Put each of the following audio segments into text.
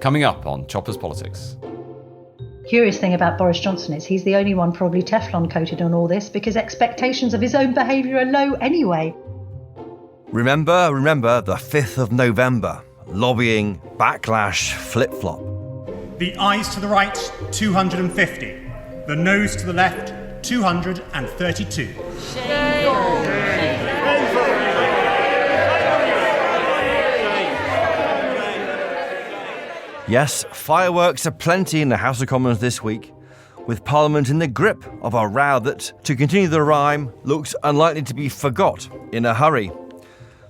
Coming up on Chopper's Politics. Curious thing about Boris Johnson is he's the only one probably Teflon coated on all this because expectations of his own behaviour are low anyway. Remember the 5th of November. Lobbying, backlash, flip-flop. The ayes to the right, 250. The noes to the left, 232. Yes, fireworks aplenty in the House of Commons this week, with Parliament in the grip of a row that, to continue the rhyme, looks unlikely to be forgot in a hurry.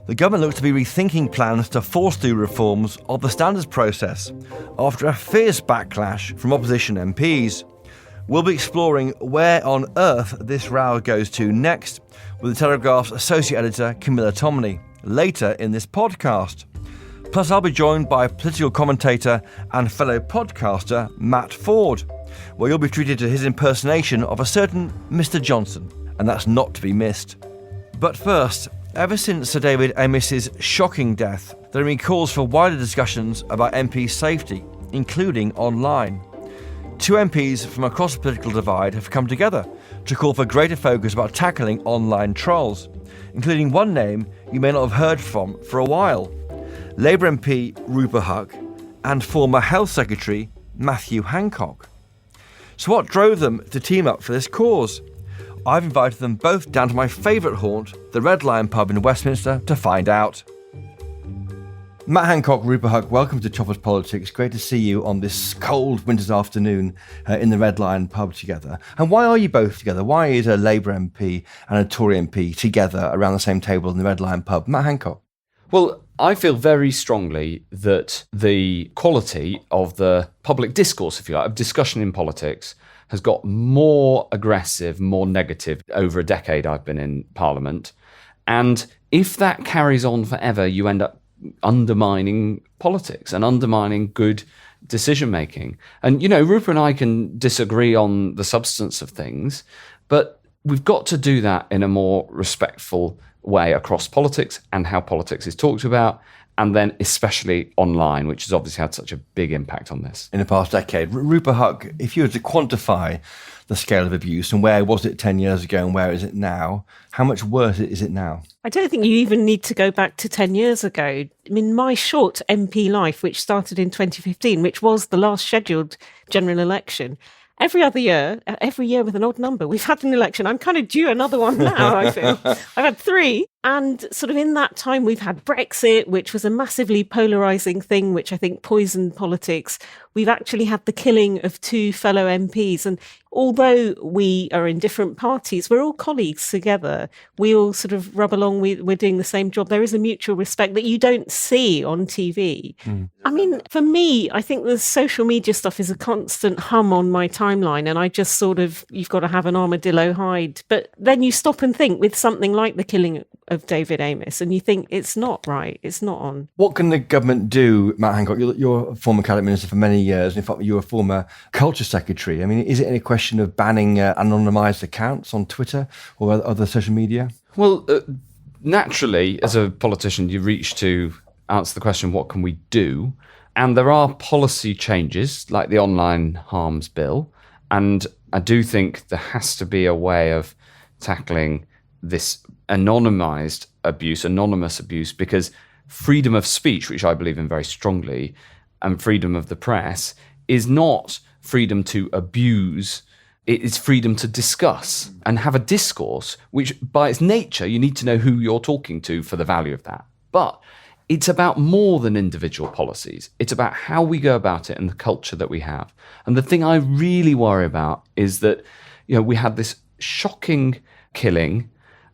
The government looks to be rethinking plans to force through reforms of the standards process after a fierce backlash from opposition MPs. We'll be exploring where on earth this row goes to next with the Telegraph's associate editor Camilla Tominey later in this podcast. Plus, I'll be joined by political commentator and fellow podcaster Matt Forde, where you'll be treated to his impersonation of a certain Mr. Johnson, and that's not to be missed. But first, ever since Sir David Amess's shocking death, there have been calls for wider discussions about MP safety, including online. Two MPs from across the political divide have come together to call for greater focus about tackling online trolls, including one name you may not have heard from for a while. Labour MP Rupert Huck and former Health Secretary Matthew Hancock. So what drove them to team up for this cause? I've invited them both down to my favourite haunt, the Red Lion pub in Westminster, to find out. Matt Hancock, Rupert Huck, welcome to Chopper's Politics. Great to see you on this cold winter's afternoon in the Red Lion pub together. And why are you both together? Why is a Labour MP and a Tory MP together around the same table in the Red Lion pub? Matt Hancock. Well, I feel very strongly that the quality of the public discourse, if you like, of discussion in politics has got more aggressive, more negative over a decade I've been in Parliament. And if that carries on forever, you end up undermining politics and undermining good decision-making. And, you know, Rupert and I can disagree on the substance of things, but we've got to do that in a more respectful way across politics and how politics is talked about, and then especially online, which has obviously had such a big impact on this. In the past decade. Rupert Huck, if you were to quantify the scale of abuse and where was it 10 years ago and where is it now, how much worse is it now? I don't think you even need to go back to 10 years ago. I mean, my short MP life, which started in 2015, which was the last scheduled general election, every year with an odd number, we've had an election. I'm kind of due another one now, I feel. I've had 3. And sort of in that time, we've had Brexit, which was a massively polarising thing, which I think poisoned politics. We've actually had the killing of 2 fellow MPs. And although we are in different parties, we're all colleagues together. We all sort of rub along. We're doing the same job. There is a mutual respect that you don't see on TV. I mean, for me, I think the social media stuff is a constant hum on my timeline. And I just sort of, you've got to have an armadillo hide. But then you stop and think with something like the killing of David Amess, and you think it's not right, it's not on. What can the government do, Matt Hancock? You're a former cabinet minister for many years, and in fact, you were a former culture secretary. I mean, is it any question of banning anonymised accounts on Twitter or other social media? Well, naturally, as a politician, you reach to answer the question, what can we do? And there are policy changes, like the online harms bill, and I do think there has to be a way of tackling this anonymous abuse, because freedom of speech, which I believe in very strongly, and freedom of the press is not freedom to abuse. It is freedom to discuss and have a discourse, which by its nature, you need to know who you're talking to for the value of that. But it's about more than individual policies. It's about how we go about it and the culture that we have. And the thing I really worry about is that, you know, we had this shocking killing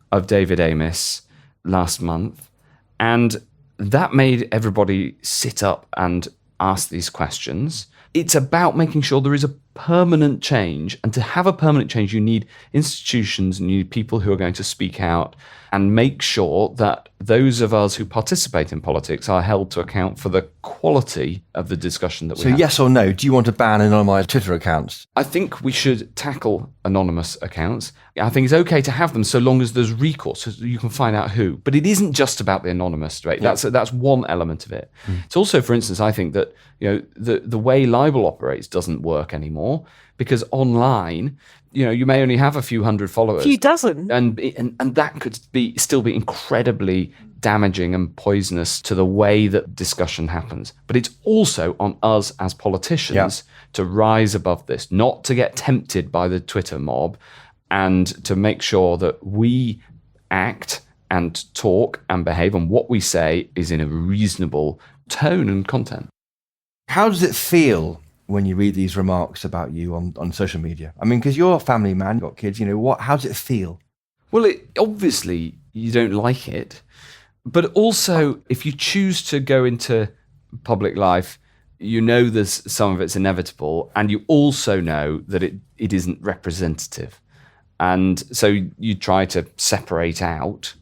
of David Amess last month, and that made everybody sit up and ask these questions. It's about making sure there is a permanent change. And to have a permanent change, you need institutions and you need people who are going to speak out and make sure that those of us who participate in politics are held to account for the quality of the discussion that we have. So yes or no, do you want to ban anonymised Twitter accounts? I think we should tackle anonymous accounts. I think it's okay to have them so long as there's recourse, so you can find out who. But it isn't just about the anonymous, right? Yeah. That's one element of it. It's also, for instance, I think that the way libel operates doesn't work anymore because online, you may only have a few hundred followers. A few dozen. And that could still be incredibly damaging and poisonous to the way that discussion happens. But it's also on us as politicians to rise above this, not to get tempted by the Twitter mob, and to make sure that we act and talk and behave, and what we say is in a reasonable tone and content. How does it feel when you read these remarks about you on social media? I mean, because you're a family man, you've got kids, how does it feel? Well, obviously you don't like it, but also if you choose to go into public life, there's some of it's inevitable, and you also know that it isn't representative. And so you try to separate out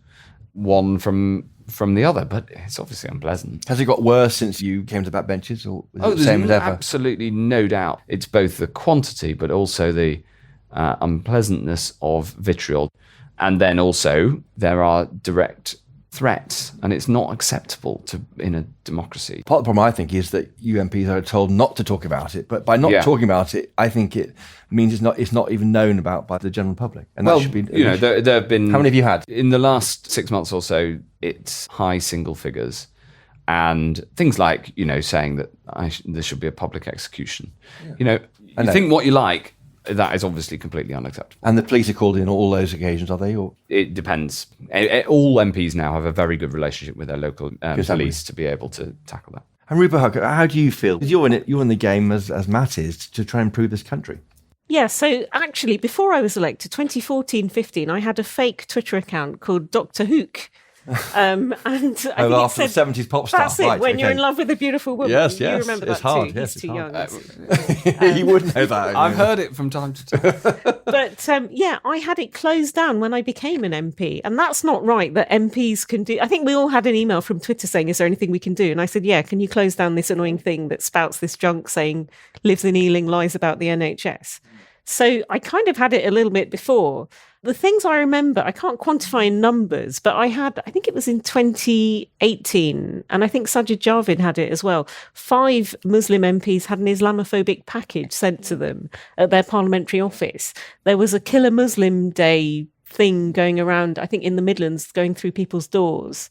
one from the other, but it's obviously unpleasant. Has it got worse since you came to backbenchers, or is it the same as ever? Absolutely no doubt. It's both the quantity, but also the unpleasantness of vitriol. And then also there are direct threats, and it's not acceptable in a democracy. Part of the problem, I think, is that you MPs are told not to talk about it, but by not talking about it, I think it means it's not even known about by the general public. And that should be. There have been. How many have you had in the last 6 months or so? It's high single figures, and things like saying that there should be a public execution. You think what you like. That is obviously completely unacceptable. And the police are called in all those occasions, are they? Or it depends. All MPs now have a very good relationship with their local police to be able to tackle that. And Rupert Huck, how do you feel? Because you're in the game as Matt is to try and improve this country. Yeah, so actually, before I was elected, 2014-15, I had a fake Twitter account called Dr. Hook. And I think after the 70s pop star. That's it, right, when you're in love with a beautiful woman. Yes, you remember it's that hard. too. Yes, He's too young. You would know that. I've heard it from time to time. But I had it closed down when I became an MP. And that's not right that MPs can do. I think we all had an email from Twitter saying, is there anything we can do? And I said, can you close down this annoying thing that spouts this junk saying lives in Ealing, lies about the NHS? So I kind of had it a little bit before. The things I remember, I can't quantify in numbers, but I think it was in 2018, and I think Sajid Javid had it as well. 5 Muslim MPs had an Islamophobic package sent to them at their parliamentary office. There was a Killer Muslim Day thing going around, I think in the Midlands, going through people's doors.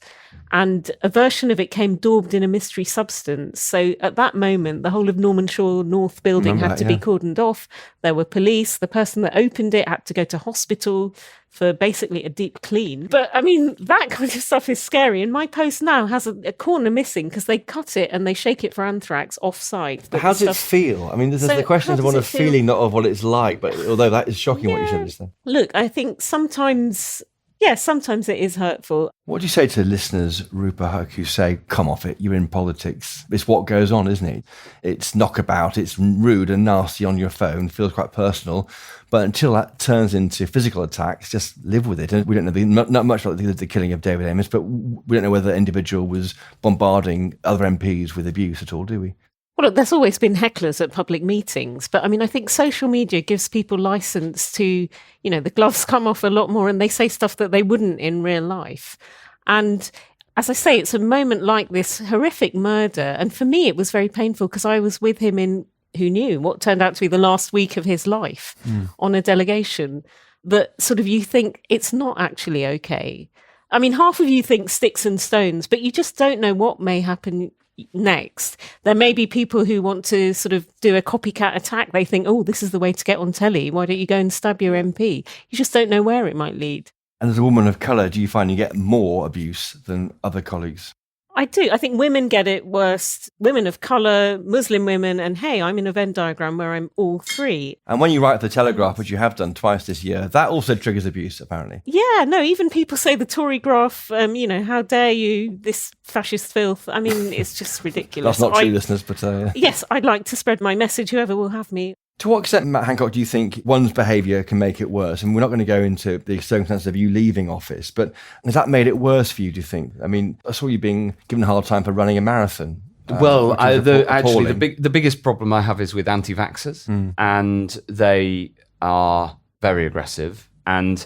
And a version of it came daubed in a mystery substance. So at that moment, the whole of Norman Shaw North building had to be cordoned off. There were police. The person that opened it had to go to hospital for basically a deep clean. But I mean, that kind of stuff is scary. And my post now has a corner missing because they cut it and they shake it for anthrax off-site. But how does it feel? I mean, there's the question of what a feeling, not of what it's like. But although that is shocking what you said just then. Look, I think sometimes it is hurtful. What do you say to listeners, Rupert Huck, who say, come off it, you're in politics. It's what goes on, isn't it? It's knockabout, it's rude and nasty on your phone, feels quite personal. But until that turns into physical attacks, just live with it. And we don't know, not much about the killing of David Amess, but we don't know whether the individual was bombarding other MPs with abuse at all, do we? Well, look, there's always been hecklers at public meetings, but I mean, I think social media gives people license to, the gloves come off a lot more and they say stuff that they wouldn't in real life. And as I say, it's a moment like this horrific murder. And for me, it was very painful because I was with him in, who knew, what turned out to be the last week of his life on a delegation that sort of you think it's not actually okay. I mean, half of you think sticks and stones, but you just don't know what may happen next. There may be people who want to sort of do a copycat attack. They think, this is the way to get on telly. Why don't you go and stab your MP? You just don't know where it might lead. And as a woman of colour, do you find you get more abuse than other colleagues? I do. I think women get it worst. Women of colour, Muslim women, and hey, I'm in a Venn diagram where I'm all three. And when you write for the Telegraph, which you have done twice this year, that also triggers abuse, apparently. Yeah, no, even people say the Tory graph, how dare you, this fascist filth. I mean, it's just ridiculous. That's not true, listeners, but... Yes, I'd like to spread my message, whoever will have me. To what extent, Matt Hancock, do you think one's behaviour can make it worse? And we're not going to go into the circumstances of you leaving office, but has that made it worse for you, do you think? I mean, I saw you being given a hard time for running a marathon. The biggest problem I have is with anti-vaxxers, and they are very aggressive. And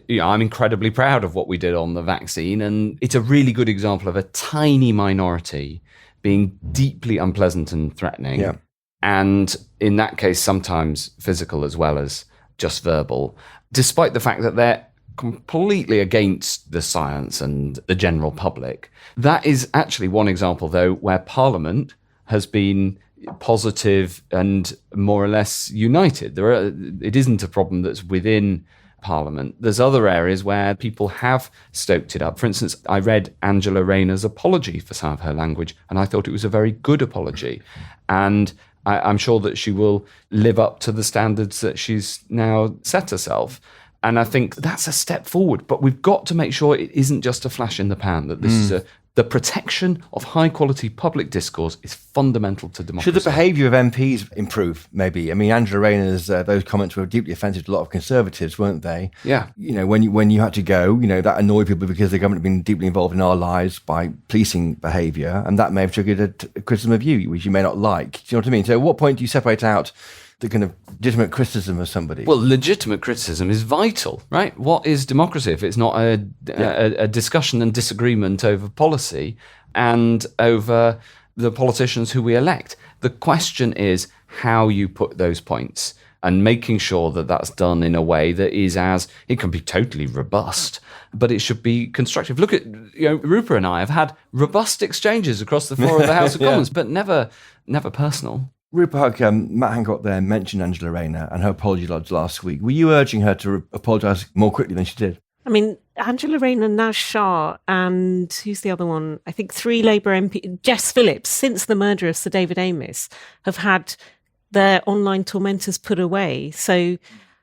I'm incredibly proud of what we did on the vaccine, and it's a really good example of a tiny minority being deeply unpleasant and threatening. Yeah. And in that case, sometimes physical as well as just verbal, despite the fact that they're completely against the science and the general public. That is actually one example, though, where Parliament has been positive and more or less united. It isn't a problem that's within Parliament. There's other areas where people have stoked it up. For instance, I read Angela Rayner's apology for some of her language, and I thought it was a very good apology. And I'm sure that she will live up to the standards that she's now set herself. And I think that's a step forward. But we've got to make sure it isn't just a flash in the pan, that this is the protection of high-quality public discourse is fundamental to democracy. Should the behaviour of MPs improve, maybe? I mean, Angela Rayner's, those comments were deeply offensive to a lot of Conservatives, weren't they? Yeah. You know, when you had to go, that annoyed people because the government had been deeply involved in our lives by policing behaviour, and that may have triggered a criticism of you, which you may not like. Do you know what I mean? So at what point do you separate out the kind of legitimate criticism of somebody? Well, legitimate criticism is vital, right? What is democracy if it's not a discussion and disagreement over policy and over the politicians who we elect? The question is how you put those points and making sure that that's done in a way that is it can be totally robust, but it should be constructive. Look at, Rupert and I have had robust exchanges across the floor of the House of Commons, but never personal. Rupert, Matt Hancock there mentioned Angela Rayner and her apology last week. Were you urging her to apologise more quickly than she did? I mean, Angela Rayner, Naz Shah, and who's the other one? I think 3 Labour MP, Jess Phillips, since the murder of Sir David Amess, have had their online tormentors put away. So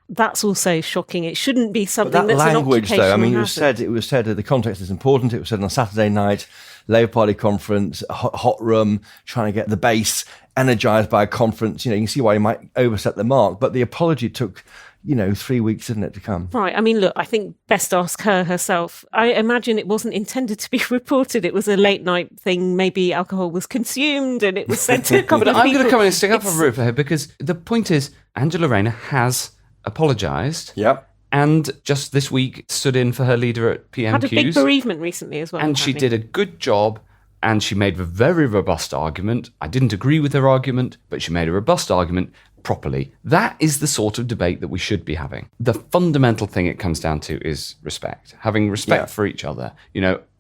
that's also shocking. It shouldn't be something that's an language, occupational though. I mean, hazard. it was said that the context is important. It was said on a Saturday night, Labour Party conference, a hot room, trying to get the base energised by a conference. You can see why you might overset the mark. But the apology took, 3 weeks, didn't it, to come? Right. I mean, look, I think best ask her herself. I imagine it wasn't intended to be reported. It was a late night thing. Maybe alcohol was consumed and it was sent to a couple of people. But I'm going to come in and stick up for Rupert here, because the point is Angela Rayner has apologised. Yep. And just this week stood in for her leader at PMQs. Had a big bereavement recently as well. And she did a good job, and she made a very robust argument. I didn't agree with her argument, but she made a robust argument properly. That is the sort of debate that we should be having. The fundamental thing it comes down to is respect. Having respect for each other.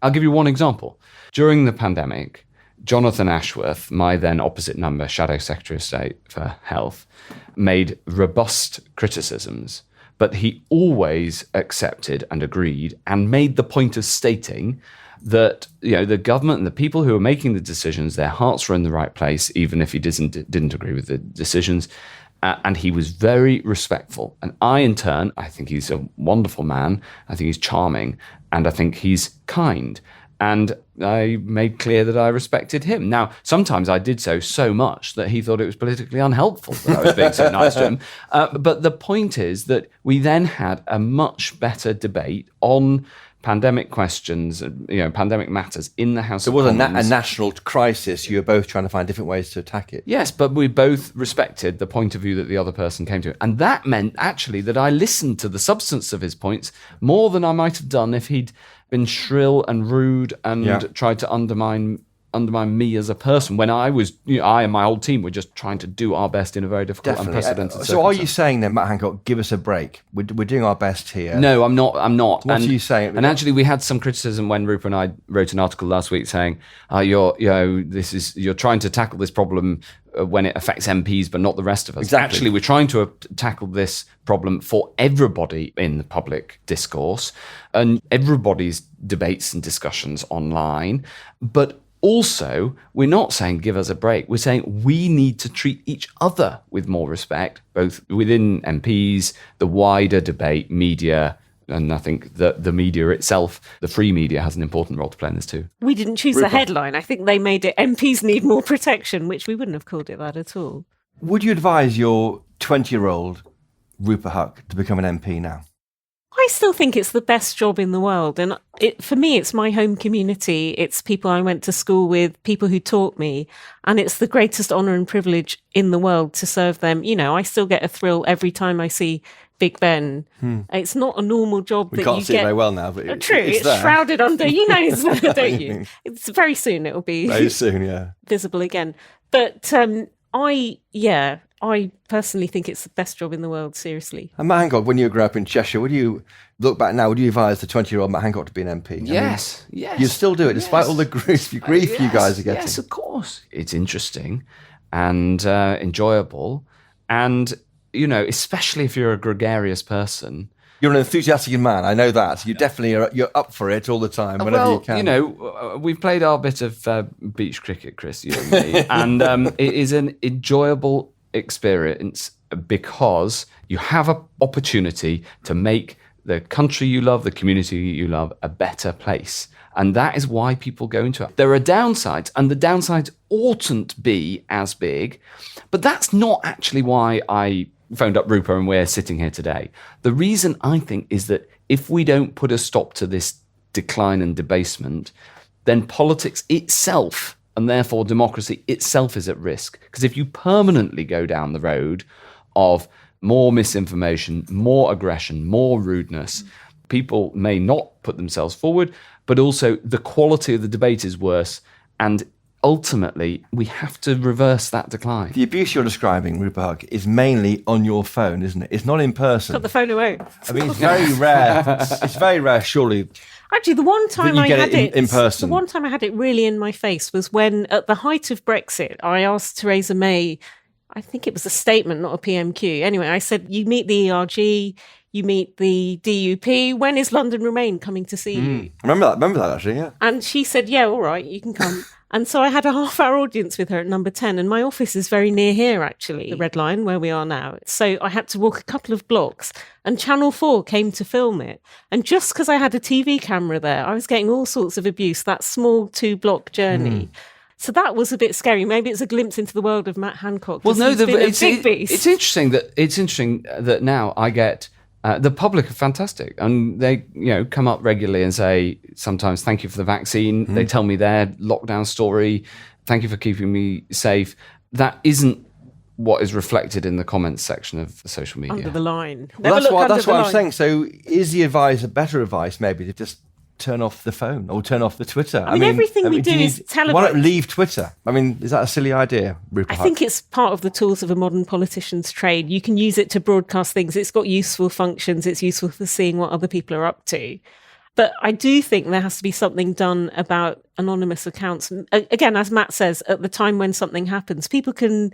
I'll give you one example. During the pandemic, Jonathan Ashworth, my then opposite number, Shadow Secretary of State for Health, made robust criticisms, but he always accepted and agreed and made the point of stating that the government and the people who are making the decisions, their hearts were in the right place, even if he didn't agree with the decisions. And he was very respectful. And I, in turn, I think he's a wonderful man. I think he's charming. And I think he's kind. And I made clear that I respected him. Now, sometimes I did so much that he thought it was politically unhelpful that I was being so nice to him. But the point is that we then had a much better debate on pandemic questions, pandemic matters in the House of Commons. So it was a national crisis. You were both trying to find different ways to attack it. Yes, but we both respected the point of view that the other person came to. And that meant, actually, that I listened to the substance of his points more than I might have done if he'd been shrill and rude and tried to undermine me as a person, when I and my whole team were just trying to do our best in a very difficult, unprecedented circumstance. So are you saying then, Matt Hancock, give us a break? We're doing our best here. No, I'm not. What are you saying? And actually, we had some criticism when Rupert and I wrote an article last week saying, you're trying to tackle this problem when it affects MPs, but not the rest of us. Exactly. Actually, we're trying to tackle this problem for everybody in the public discourse and everybody's debates and discussions online. But also, we're not saying give us a break. We're saying we need to treat each other with more respect, both within MPs, the wider debate, media, and I think the media itself, the free media, has an important role to play in this too. We didn't choose the headline. I think they made it MPs need more protection, which we wouldn't have called it that at all. Would you advise your 20-year-old Rupert Huck to become an MP now? I still think it's the best job in the world. And for me, it's my home community. It's people I went to school with, people who taught me. And it's the greatest honour and privilege in the world to serve them. You know, I still get a thrill every time I see Big Ben. It's not a normal job that you get. We can't see it very well now, but true, it's there. shrouded under. You know, it's there, don't you? It's very soon. It'll be very soon, yeah, visible again. But I personally think it's the best job in the world, seriously. And Matt Hancock, when you grew up in Cheshire, would you look back now, would you advise the 20-year-old Matt Hancock to be an MP? Yes. You still do it, despite all the grief you guys are getting. Yes, of course. It's interesting and enjoyable. And, you know, especially if you're a gregarious person. You're an enthusiastic man, I know that. You definitely you're up for it all the time, whenever you can. You know, we've played our bit of beach cricket, Chris, you and me. And it is an enjoyable experience because you have an opportunity to make the country you love, the community you love, a better place. And that is why people go into it. There are downsides, and the downsides oughtn't be as big. But that's not actually why I phoned up Rupert and we're sitting here today. The reason I think is that if we don't put a stop to this decline and debasement, then politics itself, and therefore democracy itself, is at risk. Because if you permanently go down the road of more misinformation, more aggression, more rudeness, people may not put themselves forward, but also the quality of the debate is worse. And ultimately, we have to reverse that decline. The abuse you're describing, Rupert Huck, is mainly on your phone, isn't it? It's not in person. Put the phone away. I mean, it's very rare. It's very rare, surely. Actually, the one time you I get had it in person. The one time I had it really in my face was when, at the height of Brexit, I asked Theresa May, I think it was a statement, not a PMQ. Anyway, I said, you meet the ERG, you meet the DUP. When is London Remain coming to see you? Remember that actually, yeah. And she said, yeah, all right, you can come. And so I had a half-hour audience with her at number 10, and my office is very near here, actually, the Red Line, where we are now. So I had to walk a couple of blocks, and Channel 4 came to film it. And just because I had a TV camera there, I was getting all sorts of abuse, that small 2-block journey. So that was a bit scary. Maybe it's a glimpse into the world of Matt Hancock. Well, no, it's a big beast. It's interesting that now I get the public are fantastic, and they come up regularly and say sometimes thank you for the vaccine. They tell me their lockdown story. Thank you for keeping me safe. That isn't what is reflected in the comments section of social media. Under the line. Well, that's what I'm saying. So is the advice a better advice maybe to just turn off the phone or turn off the Twitter? I mean everything we do is televised. Why not leave Twitter? I mean, is that a silly idea, Rupert Huck? I think it's part of the tools of a modern politician's trade. You can use it to broadcast things. It's got useful functions. It's useful for seeing what other people are up to. But I do think there has to be something done about anonymous accounts. Again, as Matt says, at the time when something happens, people can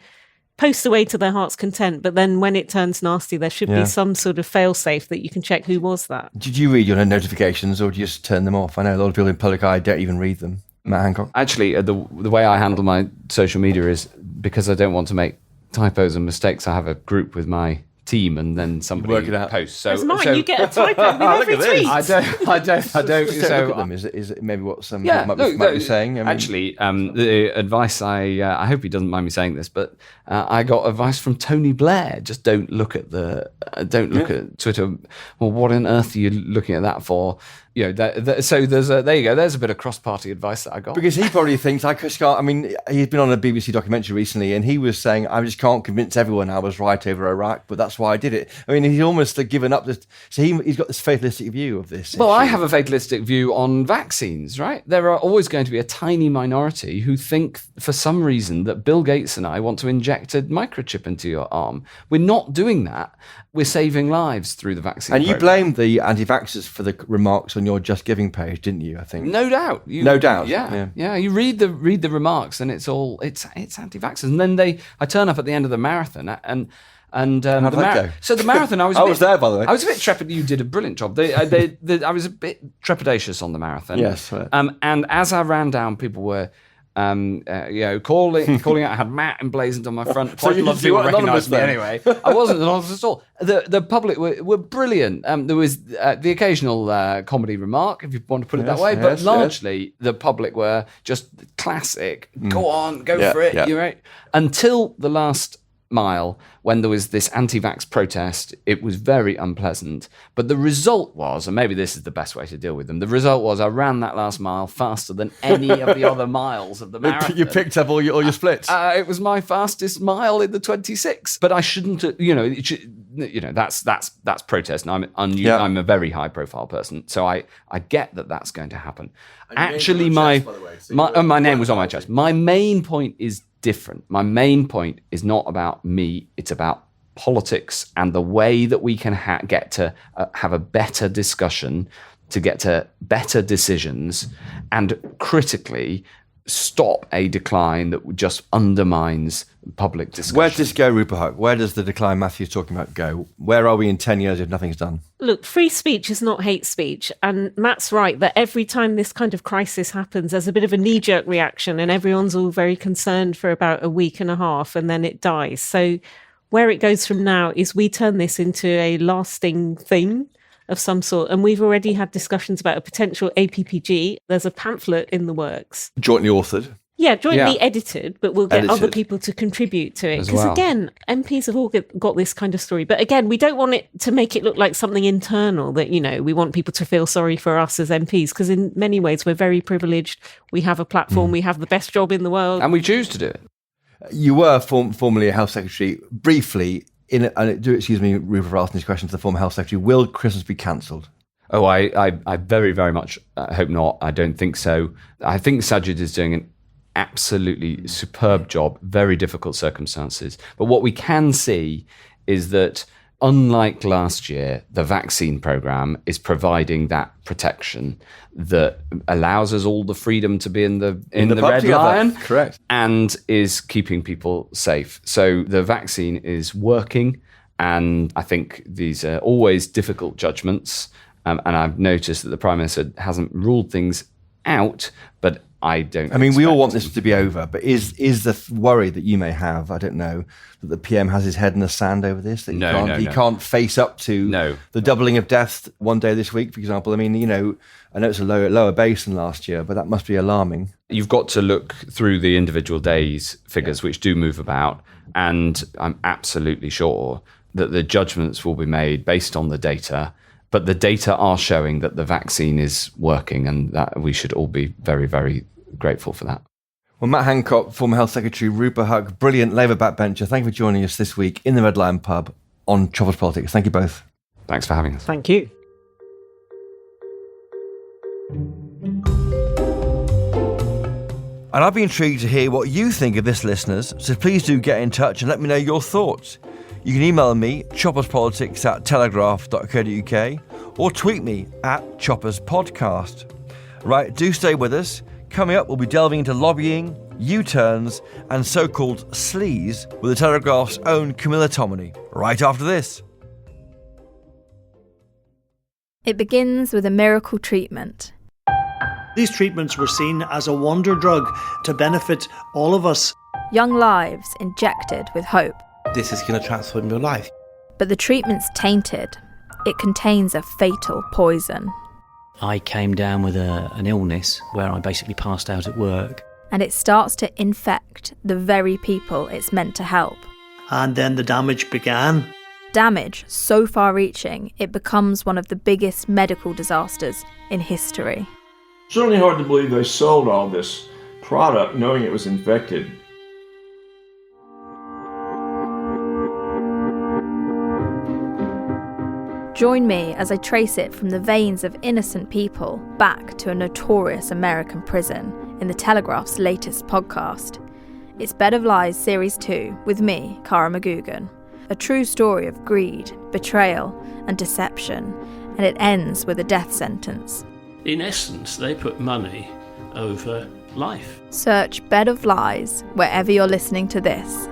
post away to their heart's content, but then when it turns nasty, there should be some sort of fail-safe that you can check who was that. Did you read your notifications or do you just turn them off? I know a lot of people in public eye don't even read them. Matt Hancock? Actually, the way I handle my social media is because I don't want to make typos and mistakes. I have a group with my team, and then somebody work it out. posts. As mine, you get a typo with every tweet. I don't. So look at them. Is it maybe what some might be saying? I mean, actually, the advice I hope he doesn't mind me saying this, but I got advice from Tony Blair. Just don't look at at Twitter. Well, what on earth are you looking at that for? So there you go. There's a bit of cross-party advice that I got. Because he probably thinks I just can't. I mean, he's been on a BBC documentary recently, and he was saying, "I just can't convince everyone I was right over Iraq, but that's why I did it." I mean, he's almost given up. So he's got this fatalistic view of this. Well, I have a fatalistic view on vaccines. Right, there are always going to be a tiny minority who think, for some reason, that Bill Gates and I want to inject a microchip into your arm. We're not doing that. We're saving lives through the vaccine. And you blamed the anti-vaxxers for the remarks on your Just Giving page, didn't you? I think. No doubt. No doubt. Yeah. You read the remarks, and it's anti-vaxxers, and then I turn up at the end of the marathon, and how did that go? So the marathon, I was there, by the way. I was a bit trepid. You did a brilliant job. I was a bit trepidatious on the marathon. Yes. Right. And as I ran down, people were. Calling out. I had Matt emblazoned on my front. Quite a lot of people recognised me anyway. I wasn't anonymous at all. The public were brilliant. There was the occasional comedy remark, if you want to put it that way, but largely the public were just classic. Go on, go for it. Yeah. You're right. Until the last mile, when there was this anti-vax protest, it was very unpleasant. But the result was, and maybe this is the best way to deal with them, the result was I ran that last mile faster than any of the other miles of the marathon. You picked up all your splits. It was my fastest mile in the 26. But I shouldn't, that's protest. And I'm a very high profile person. So I get that that's going to happen. Actually, my name was on my chest. My main point is different. My main point is not about me. It's about politics and the way that we can get to have a better discussion, to get to better decisions, and critically stop a decline that just undermines public discussion. Where does this go, Rupert Huck? Where does the decline Matthew's talking about go? Where are we in 10 years if nothing's done? Look, free speech is not hate speech. And Matt's right that every time this kind of crisis happens, there's a bit of a knee-jerk reaction and everyone's all very concerned for about a week and a half and then it dies. So where it goes from now is we turn this into a lasting thing of some sort. And we've already had discussions about a potential APPG. There's a pamphlet in the works. Jointly authored. Yeah, jointly edited, but we'll get other people to contribute to it. Because again, MPs have all got this kind of story. But again, we don't want it to make it look like something internal that, we want people to feel sorry for us as MPs. Because in many ways, we're very privileged. We have a platform. We have the best job in the world. And we choose to do it. You were formerly a health secretary. Briefly, excuse me, Rupert, for asking this question to the former health secretary, will Christmas be cancelled? Oh, I very, very much hope not. I don't think so. I think Sajid is doing an absolutely superb job, very difficult circumstances. But what we can see is that unlike last year, the vaccine program is providing that protection that allows us all the freedom to be in the Red Lion. Correct. And is keeping people safe. So the vaccine is working. And I think these are always difficult judgments. And I've noticed that the Prime Minister hasn't ruled things out, but we all want this to be over, but is the worry that you may have, I don't know, that the PM has his head in the sand over this, that he can't face up to the doubling of deaths one day this week, for example? I mean, I know it's a lower base than last year, but that must be alarming. You've got to look through the individual days figures, which do move about, and I'm absolutely sure that the judgments will be made based on the data. But the data are showing that the vaccine is working, and that we should all be very, very grateful for that. Well, Matt Hancock, former Health Secretary, Rupert Huck, brilliant Labour backbencher, thank you for joining us this week in the Red Lion pub on Choppers Politics. Thank you both. Thanks for having us. Thank you. And I'd be intrigued to hear what you think of this, listeners, so please do get in touch and let me know your thoughts. You can email me, chopperspolitics@telegraph.co.uk, or tweet me @chopperspodcast. Right, do stay with us. Coming up, we'll be delving into lobbying, U-turns, and so-called sleaze with the Telegraph's own Camilla Tominey, right after this. It begins with a miracle treatment. These treatments were seen as a wonder drug to benefit all of us. Young lives injected with hope. This is going to transform your life. But the treatment's tainted. It contains a fatal poison. I came down with an illness where I basically passed out at work. And it starts to infect the very people it's meant to help. And then the damage began. Damage so far-reaching, it becomes one of the biggest medical disasters in history. Certainly hard to believe they sold all this product knowing it was infected. Join me as I trace it from the veins of innocent people back to a notorious American prison in the Telegraph's latest podcast. It's Bed of Lies Series 2 with me, Cara McGugan. A true story of greed, betrayal and deception, and it ends with a death sentence. In essence, they put money over life. Search Bed of Lies wherever you're listening to this.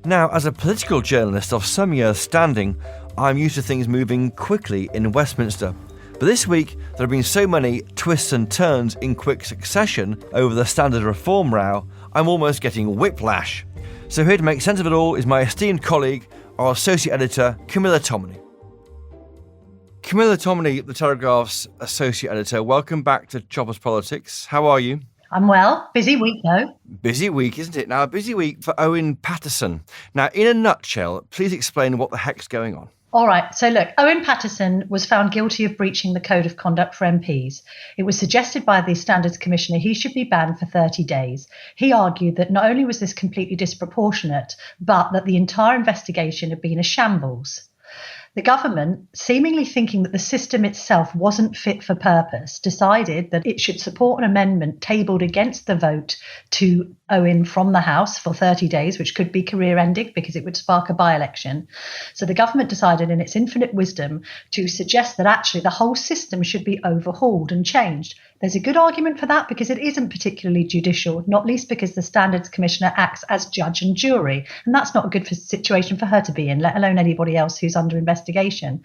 Now, as a political journalist of some years standing, I'm used to things moving quickly in Westminster. But this week, there have been so many twists and turns in quick succession over the standard reform row, I'm almost getting whiplash. So here to make sense of it all is my esteemed colleague, our associate editor, Camilla Tominey. Camilla Tominey, the Telegraph's associate editor, welcome back to Choppers Politics. How are you? I'm well. Busy week, though. Busy week, isn't it? Now, a busy week for Owen Patterson. Now, in a nutshell, please explain what the heck's going on. All right. So look, Owen Patterson was found guilty of breaching the Code of Conduct for MPs. It was suggested by the Standards Commissioner he should be banned for 30 days. He argued that not only was this completely disproportionate, but that the entire investigation had been a shambles. The government, seemingly thinking that the system itself wasn't fit for purpose, decided that it should support an amendment tabled against the vote to Owen from the House for 30 days, which could be career-ending because it would spark a by-election. So the government decided in its infinite wisdom to suggest that actually the whole system should be overhauled and changed. There's a good argument for that because it isn't particularly judicial, not least because the Standards Commissioner acts as judge and jury. And that's not a good situation for her to be in, let alone anybody else who's under investigation.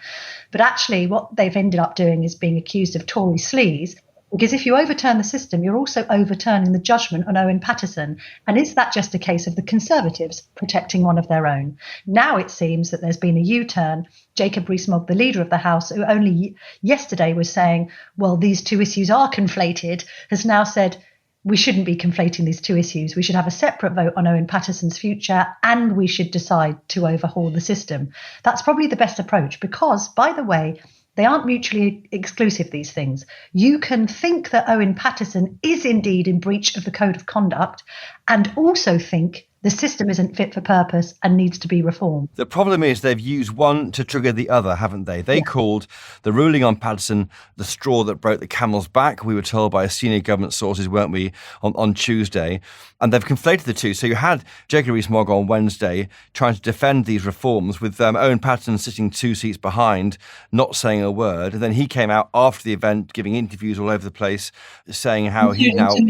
But actually what they've ended up doing is being accused of Tory sleaze, because if you overturn the system, you're also overturning the judgment on Owen Patterson. And is that just a case of the Conservatives protecting one of their own? Now it seems that there's been a U-turn. Jacob Rees-Mogg, the leader of the House, who only yesterday was saying, well, these two issues are conflated, has now said, we shouldn't be conflating these two issues. We should have a separate vote on Owen Patterson's future and we should decide to overhaul the system. That's probably the best approach because, by the way, they aren't mutually exclusive, these things. You can think that Owen Patterson is indeed in breach of the Code of Conduct and also think the system isn't fit for purpose and needs to be reformed. The problem is they've used one to trigger the other, haven't they? They called the ruling on Patterson the straw that broke the camel's back. We were told by senior government sources, weren't we, on Tuesday? And they've conflated the two. So you had Jacob Rees-Mogg on Wednesday trying to defend these reforms with Owen Patterson sitting 2 seats behind, not saying a word. And then he came out after the event, giving interviews all over the place, saying how he now... to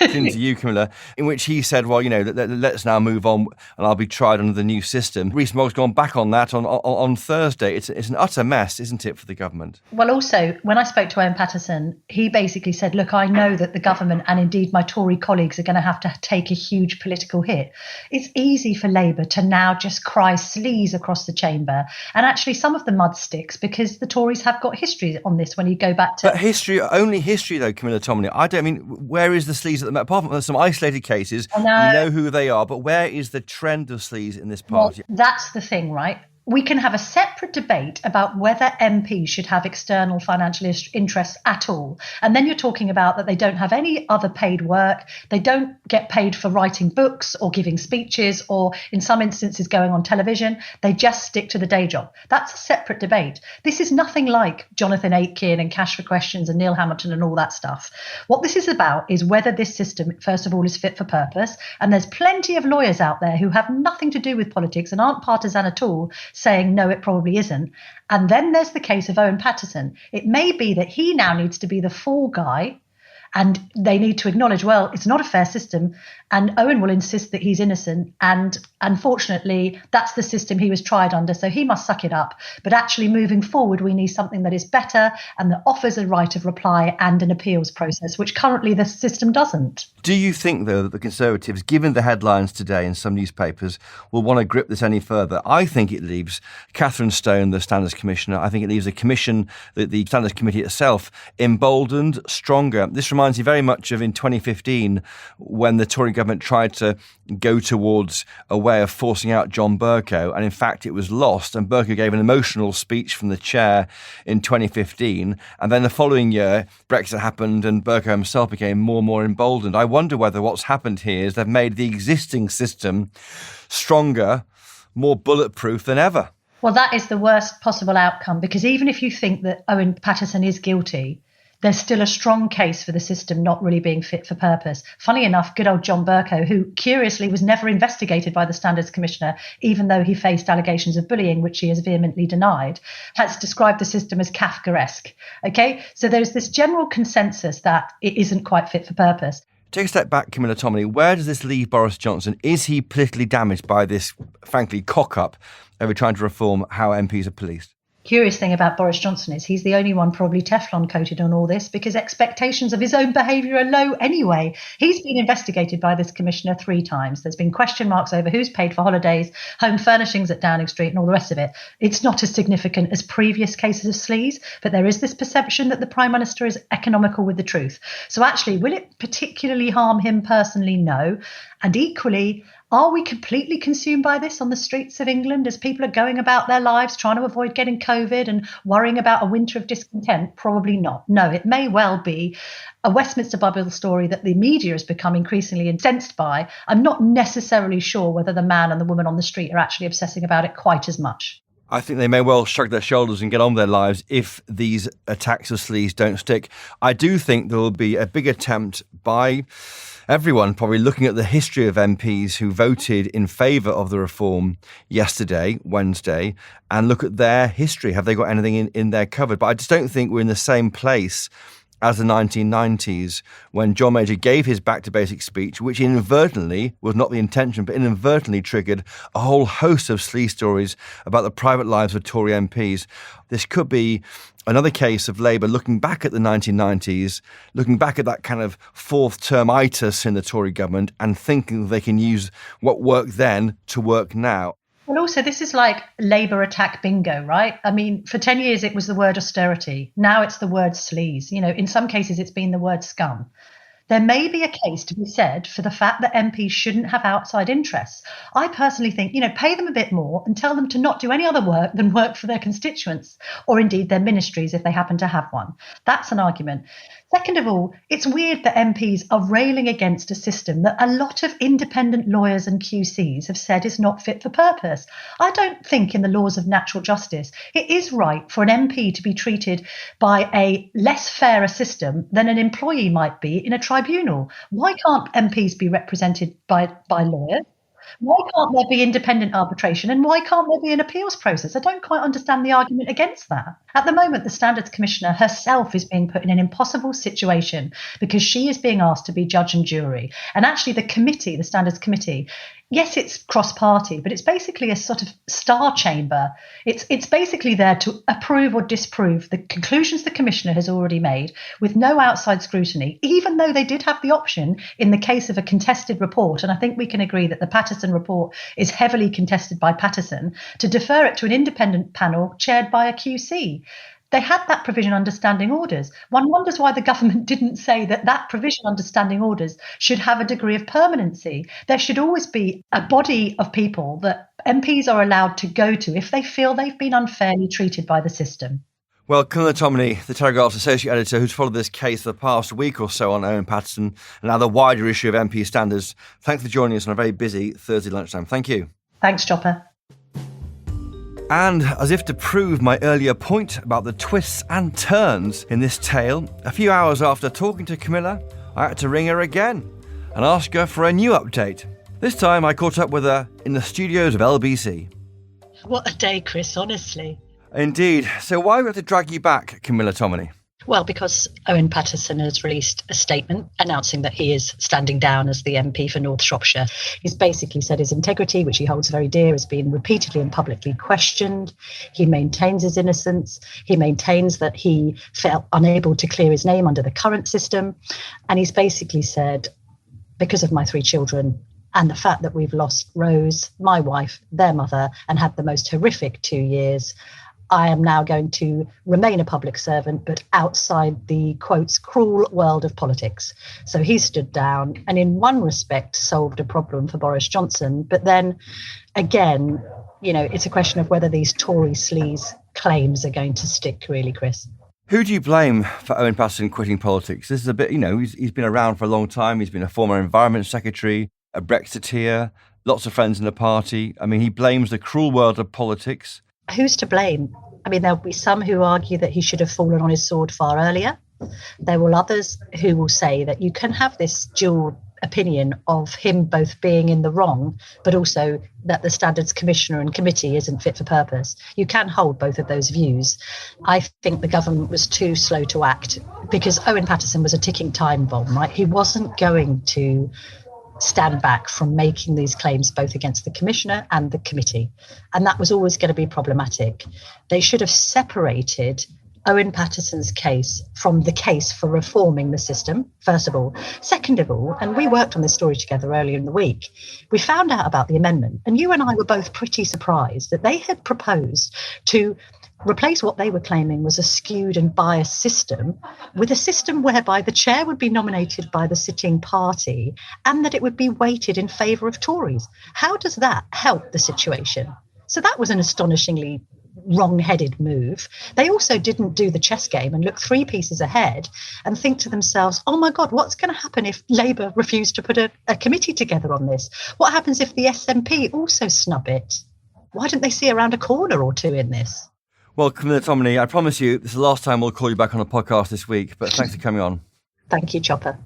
you, Camilla, in which he said, well, you know, let's now move on and I'll be tried under the new system. Rees-Mogg's gone back on that on Thursday. It's an utter mess, isn't it, for the government? Well, also, when I spoke to Owen Patterson, he basically said, look, I know that the government and indeed my Tory colleagues are going to have to take a huge political hit. It's easy for Labour to now just cry sleaze across the chamber. And actually some of the mud sticks because the Tories have got history on this when you go back to... But only history though, Camilla Tominey. Where is the sleaze at the moment? Apart from some isolated cases, we know who they are, but where is the trend of sleaze in this party? Well, that's the thing, right? We can have a separate debate about whether MPs should have external financial interests at all. And then you're talking about that they don't have any other paid work. They don't get paid for writing books or giving speeches or in some instances going on television. They just stick to the day job. That's a separate debate. This is nothing like Jonathan Aitken and Cash for Questions and Neil Hamilton and all that stuff. What this is about is whether this system, first of all, is fit for purpose. And there's plenty of lawyers out there who have nothing to do with politics and aren't partisan at all, saying, no, it probably isn't. And then there's the case of Owen Patterson. It may be that he now needs to be the fall guy and they need to acknowledge, well, it's not a fair system. And Owen will insist that he's innocent. And unfortunately, that's the system he was tried under. So he must suck it up. But actually moving forward, we need something that is better and that offers a right of reply and an appeals process, which currently the system doesn't. Do you think, though, that the Conservatives, given the headlines today in some newspapers, will want to grip this any further? I think it leaves Catherine Stone, the Standards Commissioner, I think it leaves the Commission, the Standards Committee itself, emboldened, stronger. This reminds me very much of in 2015 when the Tory government tried to go towards a way of forcing out John Bercow, and in fact it was lost, and Bercow gave an emotional speech from the chair in 2015, and then the following year Brexit happened and Bercow himself became more and more emboldened. I wonder whether what's happened here is they've made the existing system stronger, more bulletproof than ever. Well, that is the worst possible outcome, because even if you think that Owen Patterson is guilty, there's still a strong case for the system not really being fit for purpose. Funny enough, good old John Bercow, who curiously was never investigated by the Standards Commissioner, even though he faced allegations of bullying, which he has vehemently denied, has described the system as Kafkaesque. Okay, so there's this general consensus that it isn't quite fit for purpose. Take a step back, Camilla Tominey. Where does this leave Boris Johnson? Is he politically damaged by this, frankly, cock-up over trying to reform how MPs are policed? Curious thing about Boris Johnson is he's the only one probably Teflon coated on all this because expectations of his own behaviour are low anyway. He's been investigated by this commissioner 3 times. There's been question marks over who's paid for holidays, home furnishings at Downing Street and all the rest of it. It's not as significant as previous cases of sleaze, but there is this perception that the Prime Minister is economical with the truth. So actually, will it particularly harm him personally? No. And equally, are we completely consumed by this on the streets of England as people are going about their lives trying to avoid getting COVID and worrying about a winter of discontent? Probably not. No, it may well be a Westminster bubble story that the media has become increasingly incensed by. I'm not necessarily sure whether the man and the woman on the street are actually obsessing about it quite as much. I think they may well shrug their shoulders and get on with their lives if these attacks of sleaze don't stick. I do think there will be a big attempt by everyone probably looking at the history of MPs who voted in favour of the reform yesterday, Wednesday, and look at their history. Have they got anything in there covered? But I just don't think we're in the same place as the 1990s when John Major gave his back to basic speech, which inadvertently, was not the intention, but inadvertently triggered a whole host of sleaze stories about the private lives of Tory MPs. This could be another case of Labour looking back at the 1990s, looking back at that kind of fourth term itis in the Tory government and thinking they can use what worked then to work now. Well, also, this is like Labour attack bingo, right? I mean, for 10 years, it was the word austerity. Now it's the word sleaze. You know, in some cases, it's been the word scum. There may be a case to be said for the fact that MPs shouldn't have outside interests. I personally think, pay them a bit more and tell them to not do any other work than work for their constituents, or indeed their ministries if they happen to have one. That's an argument. Second of all, it's weird that MPs are railing against a system that a lot of independent lawyers and QCs have said is not fit for purpose. I don't think in the laws of natural justice it is right for an MP to be treated by a less fairer system than an employee might be in a tribunal. Why can't MPs be represented by lawyers? Why can't there be independent arbitration and why can't there be an appeals process? I don't quite understand the argument against that. At the moment, the Standards Commissioner herself is being put in an impossible situation because she is being asked to be judge and jury. And actually the committee, the Standards Committee, yes, it's cross-party, but it's basically a sort of star chamber. It's basically there to approve or disprove the conclusions the Commissioner has already made with no outside scrutiny, even though they did have the option in the case of a contested report. And I think we can agree that the Patterson report is heavily contested by Patterson, to defer it to an independent panel chaired by a QC. They had that provision under standing orders. One wonders why the government didn't say that provision under standing orders should have a degree of permanency. There should always be a body of people that MPs are allowed to go to if they feel they've been unfairly treated by the system. Well, Camilla Tominey, the Telegraph's associate editor who's followed this case for the past week or so on Owen Patterson and now the wider issue of MP standards, thanks for joining us on a very busy Thursday lunchtime. Thank you. Thanks, Chopper. And as if to prove my earlier point about the twists and turns in this tale, a few hours after talking to Camilla, I had to ring her again and ask her for a new update. This time I caught up with her in the studios of LBC. What a day, Chris, honestly. Indeed. So why do we have to drag you back, Camilla Tominey? Well, because Owen Patterson has released a statement announcing that he is standing down as the MP for North Shropshire. He's basically said his integrity, which he holds very dear, has been repeatedly and publicly questioned. He maintains his innocence. He maintains that he felt unable to clear his name under the current system. And he's basically said, because of my 3 children and the fact that we've lost Rose, my wife, their mother, and had the most horrific 2 years, I am now going to remain a public servant, but outside the, quotes, cruel world of politics. So he stood down and in one respect solved a problem for Boris Johnson. But then again, it's a question of whether these Tory sleaze claims are going to stick, really, Chris. Who do you blame for Owen Patterson quitting politics? This is a bit, he's been around for a long time. He's been a former Environment Secretary, a Brexiteer, lots of friends in the party. I mean, he blames the cruel world of politics. Who's to blame? I mean, there'll be some who argue that he should have fallen on his sword far earlier. There will others who will say that you can have this dual opinion of him both being in the wrong, but also that the Standards Commissioner and committee isn't fit for purpose. You can hold both of those views. I think the government was too slow to act because Owen Patterson was a ticking time bomb, right? He wasn't going to stand back from making these claims both against the commissioner and the committee. And that was always going to be problematic. They should have separated Owen Patterson's case from the case for reforming the system, first of all. Second of all, and we worked on this story together earlier in the week, we found out about the amendment, and you and I were both pretty surprised that they had proposed to replace what they were claiming was a skewed and biased system with a system whereby the chair would be nominated by the sitting party and that it would be weighted in favour of Tories. How does that help the situation? So that was an astonishingly wrong-headed move. They also didn't do the chess game and look 3 pieces ahead and think to themselves, oh my God, what's going to happen if Labour refused to put a committee together on this? What happens if the SNP also snub it? Why didn't they see around a corner or two in this? Well, Camilla Tominey, I promise you, this is the last time we'll call you back on a podcast this week, but thanks for coming on. Thank you, Chopper.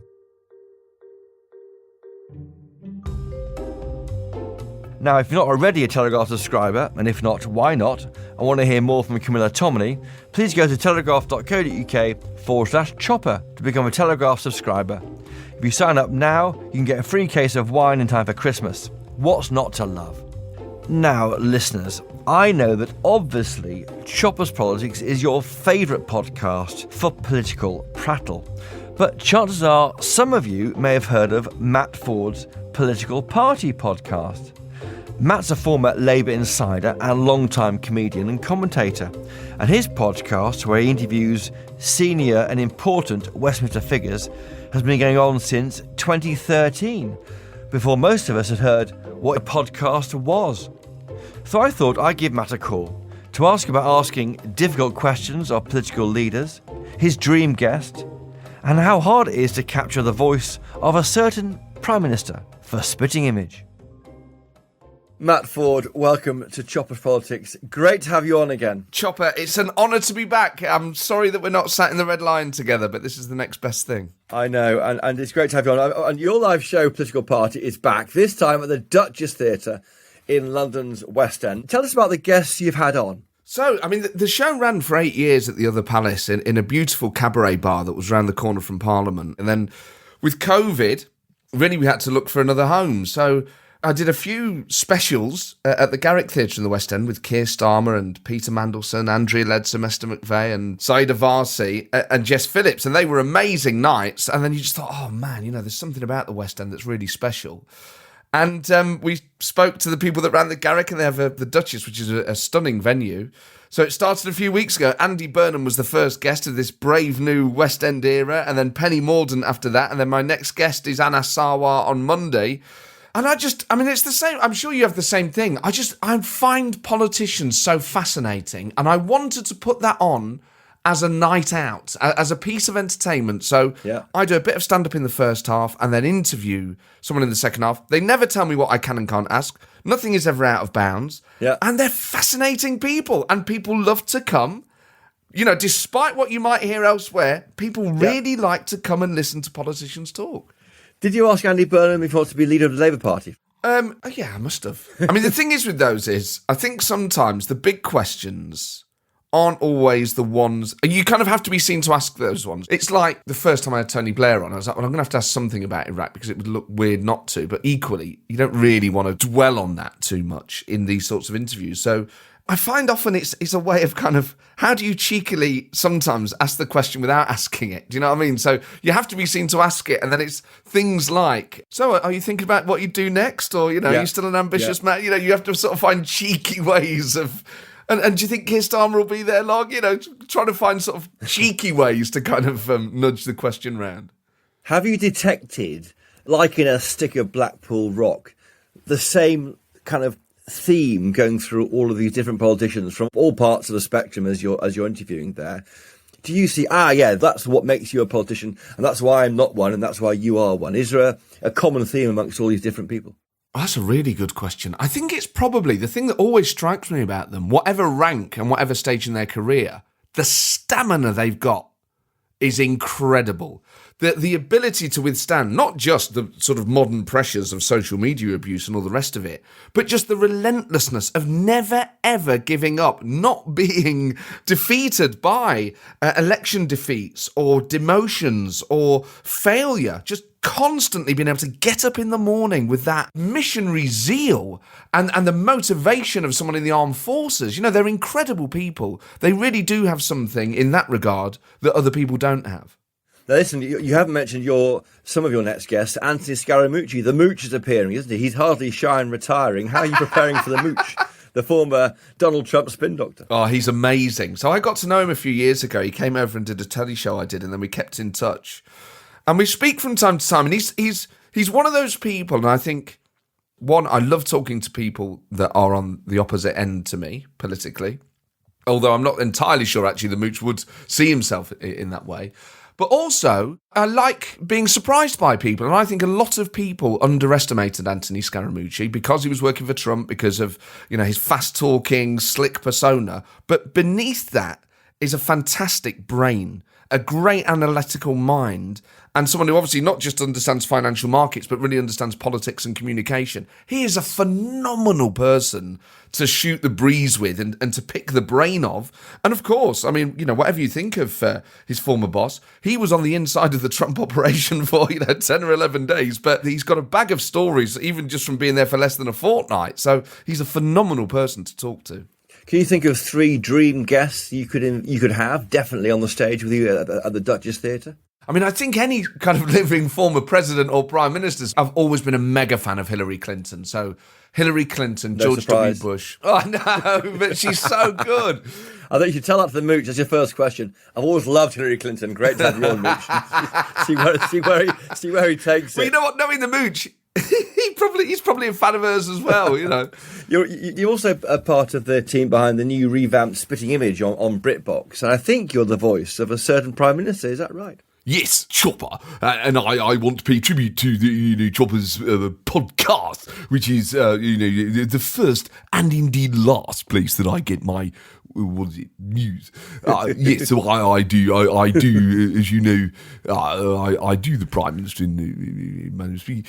Now, if you're not already a Telegraph subscriber, and if not, why not, and want to hear more from Camilla Tominey, please go to telegraph.co.uk/chopper to become a Telegraph subscriber. If you sign up now, you can get a free case of wine in time for Christmas. What's not to love? Now, listeners, I know that obviously Chopper's Politics is your favourite podcast for political prattle, but chances are some of you may have heard of Matt Forde's Political Party podcast. Matt's a former Labour insider and long-time comedian and commentator, and his podcast, where he interviews senior and important Westminster figures, has been going on since 2013, before most of us had heard what a podcast was. So I thought I'd give Matt a call to ask about asking difficult questions of political leaders, his dream guest, and how hard it is to capture the voice of a certain Prime Minister for Spitting Image. Matt Forde, welcome to Chopper's Politics. Great to have you on again. Chopper, it's an honour to be back. I'm sorry that we're not sat in the Red Lion together, but this is the next best thing. I know, and it's great to have you on. And your live show, Political Party, is back, this time at the Duchess Theatre in London's West End. Tell us about the guests you've had on. So, I mean, the show ran for 8 years at the Other Palace in a beautiful cabaret bar that was round the corner from Parliament. And then with COVID, really we had to look for another home. So I did a few specials at the Garrick Theatre in the West End with Keir Starmer and Peter Mandelson, Andrea Leadsom, Esther McVeigh and Saida Varsi and Jess Phillips. And they were amazing nights. And then you just thought, oh man, you know, there's something about the West End that's really special. And we spoke to the people that ran the Garrick, and they have the Duchess, which is a stunning venue. So it started a few weeks ago. Andy Burnham was the first guest of this brave new West End era, and then Penny Mordaunt after that, and then my next guest is Anna Sarwar on Monday. And it's the same. I'm sure you have the same thing. I find politicians so fascinating, and I wanted to put that on as a night out, as a piece of entertainment. So I do a bit of stand-up in the first half and then interview someone in the second half. They never tell me what I can and can't ask. Nothing is ever out of bounds. Yeah. And they're fascinating people, and people love to come. You know, despite what you might hear elsewhere, people really like to come and listen to politicians talk. Did you ask Andy Burnham if he wants to be leader of the Labour Party? Yeah, I must have. I mean, the thing is with those is, I think sometimes the big questions aren't always the ones, and you kind of have to be seen to ask those ones. It's like the first time I had Tony Blair on, I was like, well, I'm going to have to ask something about Iraq because it would look weird not to, but equally, you don't really want to dwell on that too much in these sorts of interviews. So I find often it's a way of kind of, how do you cheekily sometimes ask the question without asking it? Do you know what I mean? So you have to be seen to ask it, and then it's things like, so are you thinking about what you do next? Or, you know, are you still an ambitious man? You know, you have to sort of find cheeky ways of... And do you think Keir Starmer will be there long? You know, trying to find sort of cheeky ways to kind of nudge the question round. Have you detected, like in a stick of Blackpool rock, the same kind of theme going through all of these different politicians from all parts of the spectrum as you're interviewing there? Do you see, that's what makes you a politician, and that's why I'm not one, and that's why you are one? Is there a common theme amongst all these different people? That's a really good question. I think it's probably the thing that always strikes me about them, whatever rank and whatever stage in their career, the stamina they've got is incredible. The ability to withstand not just the sort of modern pressures of social media abuse and all the rest of it, but just the relentlessness of never, ever giving up, not being defeated by election defeats or demotions or failure, just constantly been able to get up in the morning with that missionary zeal and the motivation of someone in the armed forces. You know, they're incredible people. They really do have something in that regard that other people don't have. Now listen, you haven't mentioned some of your next guests. Anthony Scaramucci. The Mooch is appearing, isn't he? He's hardly shy and retiring. How are you preparing for the Mooch? The former Donald Trump spin doctor. Oh, he's amazing. So I got to know him a few years ago. He came over and did a telly show I did, and then we kept in touch. And we speak from time to time, and he's one of those people, and I think, I love talking to people that are on the opposite end to me, politically. Although I'm not entirely sure, actually, the Mooch would see himself in that way. But also, I like being surprised by people. And I think a lot of people underestimated Anthony Scaramucci because he was working for Trump, because of, his fast-talking, slick persona. But beneath that is a fantastic brain, a great analytical mind, and someone who obviously not just understands financial markets, but really understands politics and communication. He is a phenomenal person to shoot the breeze with and to pick the brain of. And of course, I mean, whatever you think of his former boss, he was on the inside of the Trump operation for, 10 or 11 days, but he's got a bag of stories, even just from being there for less than a fortnight. So he's a phenomenal person to talk to. Can you think of 3 dream guests you could have definitely on the stage with you at the Duchess Theatre? I mean, I think any kind of living former president or prime ministers, I've always been a mega fan of Hillary Clinton. So Hillary Clinton, No George surprise. W. Bush. Oh, no, but she's so good. I think you should tell that to the Mooch. That's your first question. I've always loved Hillary Clinton. Great to have you on, Mooch. see where he takes it. Well, you know what? Knowing the Mooch, he's probably a fan of hers as well, You're also a part of the team behind the new revamped Spitting Image on BritBox, and I think you're the voice of a certain Prime Minister. Is that right? Yes, Chopper, and I want to pay tribute to the Chopper's podcast, which is the first and indeed last place that I get my news. Yes, so I do, as you know, I do the Prime Minister in the manner of speaking.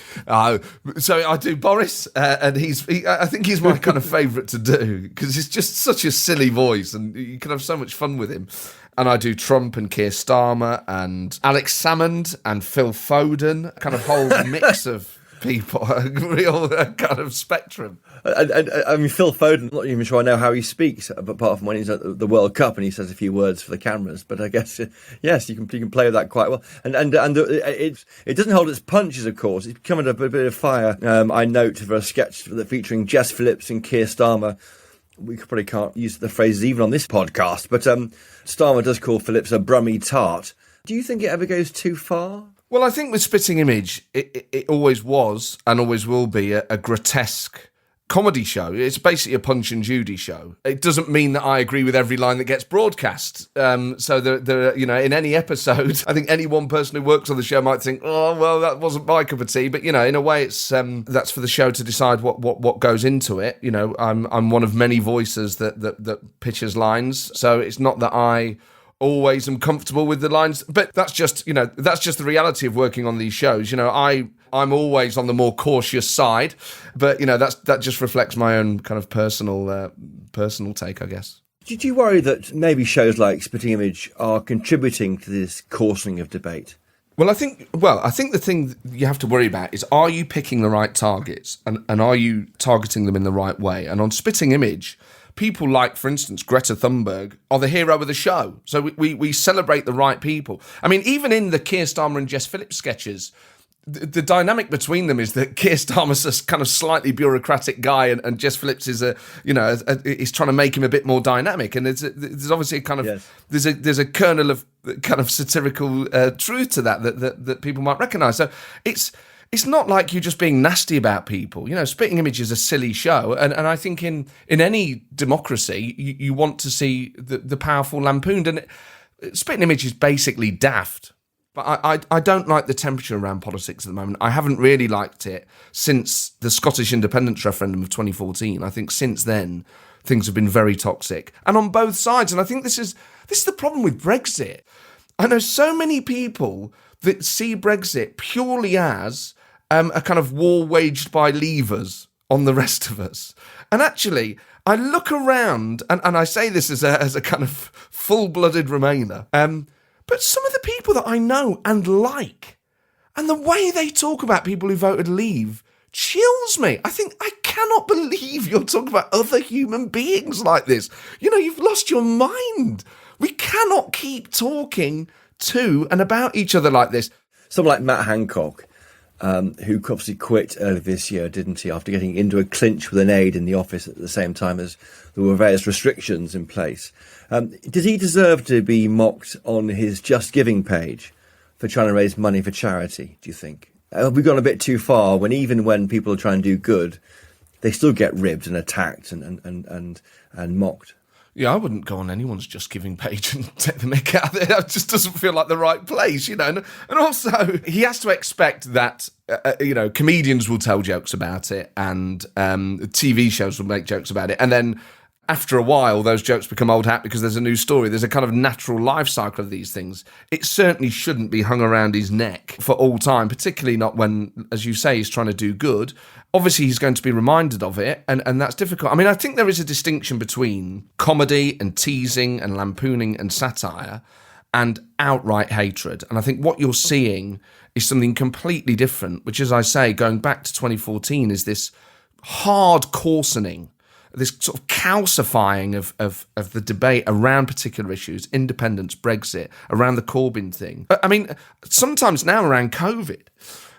So I do Boris, and I think he's my kind of favourite to do because it's just such a silly voice, and you can have so much fun with him. And I do Trump and Keir Starmer and Alex Salmond and Phil Foden, kind of whole mix of people, a real kind of spectrum. I mean, Phil Foden, I'm not even sure I know how he speaks, apart from when he's at the World Cup and he says a few words for the cameras. But I guess, yes, you can play with that quite well. And it doesn't hold its punches, of course. It's become a bit of fire, I note, for a sketch featuring Jess Phillips and Keir Starmer. We probably can't use the phrases even on this podcast, but Starmer does call Phillips a brummy tart. Do you think it ever goes too far? Well, I think with Spitting Image, it always was and always will be a grotesque comedy show. It's basically a Punch and Judy show. It doesn't mean that I agree with every line that gets broadcast. So there, in any episode, I think any one person who works on the show might think, oh, well, that wasn't my cup of tea. But, in a way, it's that's for the show to decide what goes into it. I'm one of many voices that pitches lines. So it's not that I always am comfortable with the lines, but that's just the reality of working on these shows. I'm always on the more cautious side, but that just reflects my own kind of personal take, I guess. Did you worry that maybe shows like Spitting Image are contributing to this coarsening of debate? Well, I think the thing you have to worry about is, are you picking the right targets and are you targeting them in the right way? And on Spitting Image, people like, for instance, Greta Thunberg are the hero of the show. So we celebrate the right people. I mean, even in the Keir Starmer and Jess Phillips sketches, the dynamic between them is that Keir Starmer's a kind of slightly bureaucratic guy, and Jess Phillips is is trying to make him a bit more dynamic. And there's obviously a kind of there's a kernel of kind of satirical truth to that people might recognise. So it's not like you're just being nasty about people. Spitting Image is a silly show, and I think in any democracy you want to see the powerful lampooned, and Spitting Image is basically daft. But I don't like the temperature around politics at the moment. I haven't really liked it since the Scottish independence referendum of 2014. I think since then things have been very toxic, and on both sides. And I think this is the problem with Brexit. I know so many people that see Brexit purely as a kind of war waged by leavers on the rest of us. And actually, I look around, and I say this as a kind of full-blooded Remainer, but some of the people that I know and like And the way they talk about people who voted leave chills me. I think, I cannot believe you're talking about other human beings like this. You know, you've lost your mind. We cannot keep talking to and about each other like this. Someone like Matt Hancock, who obviously quit earlier this year, didn't he, after getting into a clinch with an aide in the office at the same time as there were various restrictions in place. Did he deserve to be mocked on his Just Giving page for trying to raise money for charity, do you think? Have we gone a bit too far when even when people are trying to do good, they still get ribbed and attacked and mocked? Yeah, I wouldn't go on anyone's Just Giving page and take the mick out of it. It just doesn't feel like the right place, you know. And also, he has to expect that, comedians will tell jokes about it and TV shows will make jokes about it. And then after a while, those jokes become old hat because there's a new story. There's a kind of natural life cycle of these things. It certainly shouldn't be hung around his neck for all time, particularly not when, as you say, he's trying to do good. Obviously, he's going to be reminded of it, and that's difficult. I mean, I think there is a distinction between comedy and teasing and lampooning and satire and outright hatred. And I think what you're seeing is something completely different, which, as I say, going back to 2014, is this hard coarsening, this sort of calcifying of the debate around particular issues, independence, Brexit, around the Corbyn thing. I mean, sometimes now around COVID,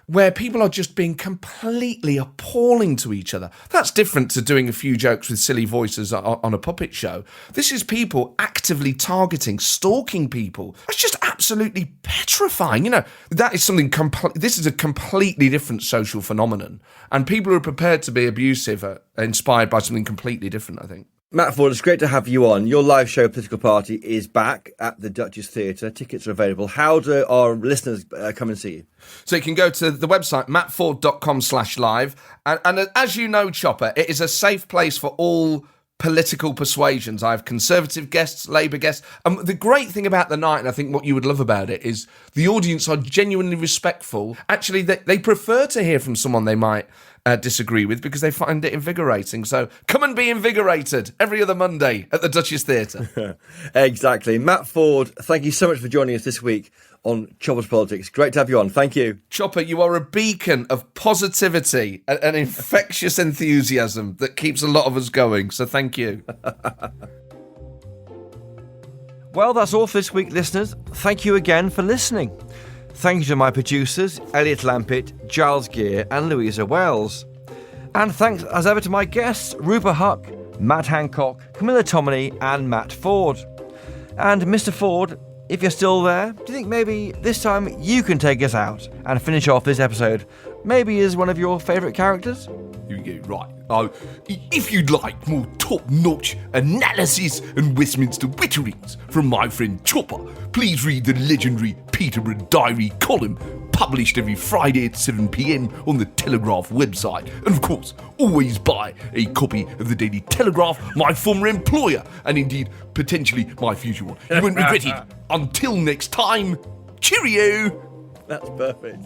where people are just being completely appalling to each other. That's different to doing a few jokes with silly voices on a puppet show. This is people actively targeting, stalking people. That's just absolutely petrifying. You know, that is something, this is a completely different social phenomenon. And people who are prepared to be abusive are inspired by something completely different, I think. Matt Forde, it's great to have you on. Your live show, Political Party, is back at the Duchess Theatre. Tickets are available. How do our listeners come and see you? So you can go to the website, mattforde.com/live. And as you know, Chopper, it is a safe place for all political persuasions. I have Conservative guests, Labour guests. The great thing about the night, and I think what you would love about it, is the audience are genuinely respectful. Actually, they prefer to hear from someone they might disagree with because they find it invigorating. So come and be invigorated every other Monday at the Duchess Theatre. Exactly. Matt Forde, thank you so much for joining us this week on Chopper's Politics. Great to have you on. Thank you. Chopper, you are a beacon of positivity and infectious enthusiasm that keeps a lot of us going. So thank you. Well, that's all for this week, listeners. Thank you again for listening. Thank you to my producers, Elliot Lampitt, Giles Gear and Louisa Wells. And thanks as ever to my guests, Rupert Huck, Matt Hancock, Camilla Tominey and Matt Forde. And Mr. Forde, if you're still there, do you think maybe this time you can take us out and finish off this episode, maybe as one of your favourite characters? Yeah, right. If you'd like more top-notch analysis and Westminster witterings from my friend Chopper, please read the legendary Peterborough Diary column, published every Friday at 7 p.m. on the Telegraph website. And of course, always buy a copy of the Daily Telegraph, my former employer, and indeed, potentially my future one. You won't regret it. Until next time, cheerio! That's perfect.